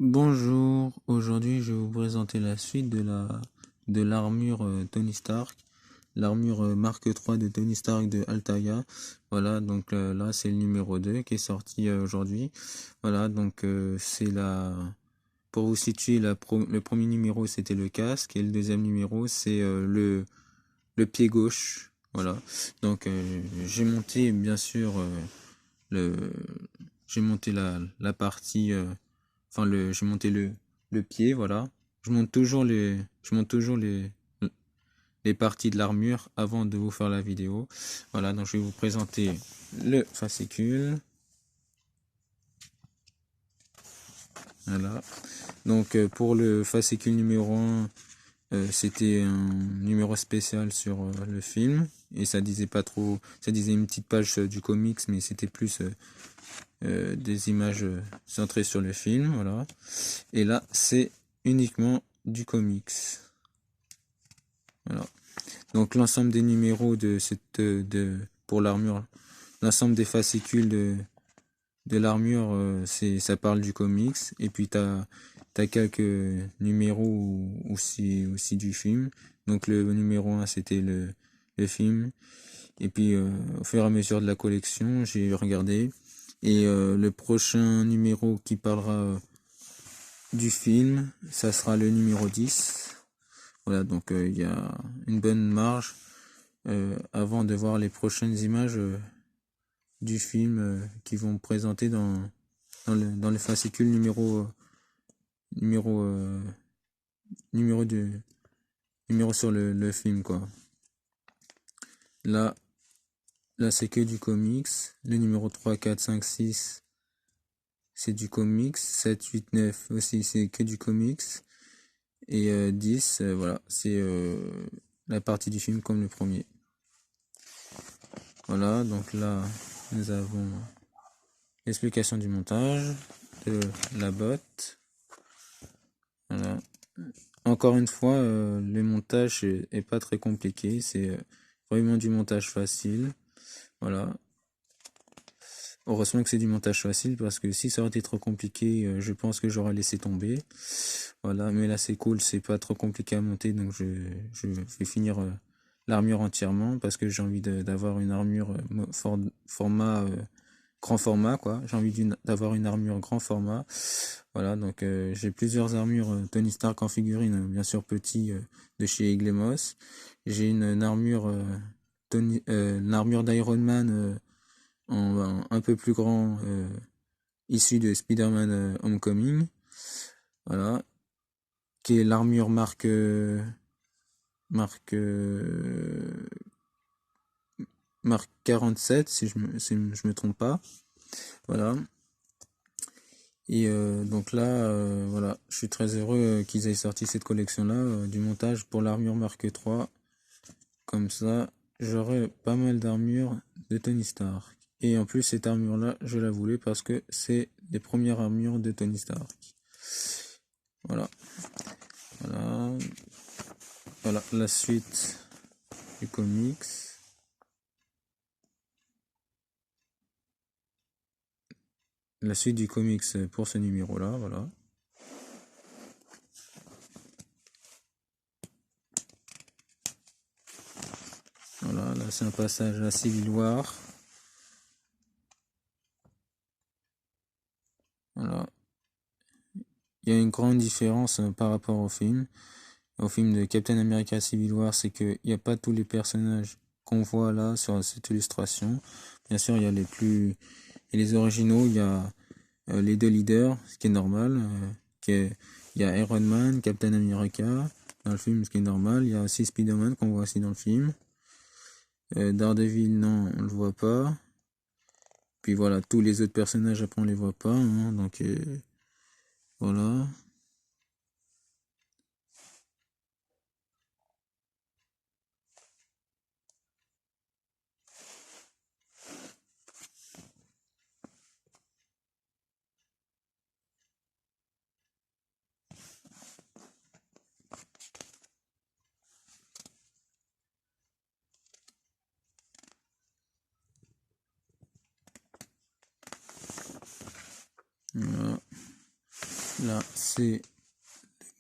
Bonjour, aujourd'hui je vais vous présenter la suite de l'armure Tony Stark, l'armure Mark 3 de Tony Stark de Altaïa. Voilà, donc là c'est le numéro 2 qui est sorti aujourd'hui. Voilà, donc c'est la pour vous situer le premier numéro c'était le casque et le deuxième numéro c'est le pied gauche. Voilà. Donc j'ai monté bien sûr le j'ai monté la partie enfin j'ai monté le pied, voilà. Je monte toujours les parties de l'armure avant de vous faire la vidéo. Voilà, donc je vais vous présenter le fascicule. Voilà. Donc pour le fascicule numéro 1, c'était un numéro spécial sur le film et ça disait pas trop, ça disait une petite page du comics, mais c'était plus des images centrées sur le film, voilà. Et là, c'est uniquement du comics. Voilà. Donc l'ensemble des numéros pour l'armure, l'ensemble des fascicules de l'armure, ça parle du comics. Et puis t'as quelques numéros aussi du film. Donc le numéro 1 c'était le film. Et puis au fur et à mesure de la collection, j'ai regardé. Et le prochain numéro qui parlera du film, ça sera le numéro 10. Voilà, donc il y a une bonne marge avant de voir les prochaines images du film qui vont présenter dans le fascicule numéro, numéro, de, numéro sur le film, quoi. Là, là c'est que du comics. Le numéro 3, 4, 5, 6, c'est du comics. 7, 8, 9 aussi, c'est que du comics. Et 10, voilà, c'est la partie du film comme le premier. Voilà, donc là, nous avons l'explication du montage de la botte. Voilà. Encore une fois, le montage est pas très compliqué, c'est vraiment du montage facile. Voilà. Heureusement que c'est du montage facile parce que si ça aurait été trop compliqué, je pense que j'aurais laissé tomber. Voilà, mais là c'est cool, c'est pas trop compliqué à monter, donc je vais finir l'armure entièrement parce que j'ai envie d'avoir une armure format grand format, quoi. J'ai envie d'avoir une armure grand format. Voilà, donc j'ai plusieurs armures Tony Stark en figurine, bien sûr petit de chez Iglemos. J'ai une armure une armure d'Iron Man un peu plus grand issue de Spider-Man Homecoming. Voilà, qui est l'armure marque marque 47 si je me trompe pas. Voilà. Et donc là, voilà, je suis très heureux qu'ils aient sorti cette collection-là, du montage pour l'armure Mark 3. Comme ça, j'aurai pas mal d'armures de Tony Stark. Et en plus, cette armure-là, je la voulais parce que c'est les premières armures de Tony Stark. Voilà. Voilà. Voilà la suite du comics. La suite du comics pour ce numéro-là, voilà. Voilà, là c'est un passage à Civil War. Voilà. Il y a une grande différence par rapport au film. Au film de Captain America Civil War, c'est qu'il n'y a pas tous les personnages qu'on voit là sur cette illustration. Bien sûr, il y a les originaux, il y a les deux leaders, ce qui est normal. Il y a Iron Man, Captain America dans le film, ce qui est normal. Il y a aussi Spider-Man qu'on voit aussi dans le film. Daredevil, non, on le voit pas. Puis voilà, tous les autres personnages, après on les voit pas. Hein, donc voilà. Voilà. Là, c'est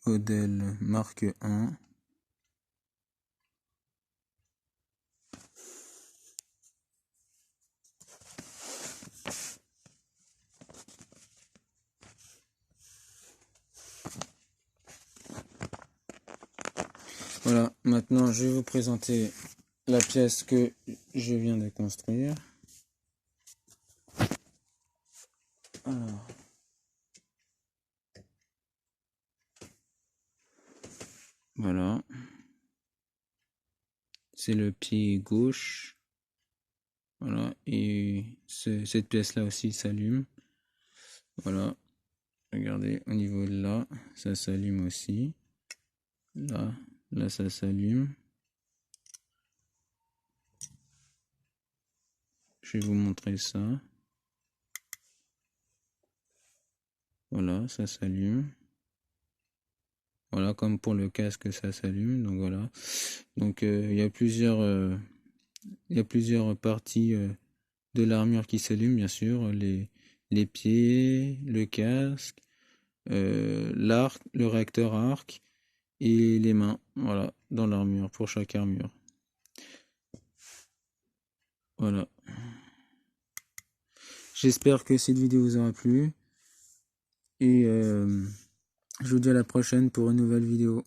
le modèle marque 1. Voilà, maintenant je vais vous présenter la pièce que je viens de construire. Alors, voilà, c'est le pied gauche. Voilà, et cette pièce-là aussi s'allume. Voilà, regardez, au niveau de là, ça s'allume aussi. Là, ça s'allume. Je vais vous montrer ça. Voilà, ça s'allume. Voilà, comme pour le casque, ça s'allume. Donc voilà. Donc il y a plusieurs parties de l'armure qui s'allument, bien sûr. Les pieds, le casque, l'arc, le réacteur arc et les mains. Voilà, dans l'armure, pour chaque armure. Voilà. J'espère que cette vidéo vous aura plu. Et je vous dis à la prochaine pour une nouvelle vidéo.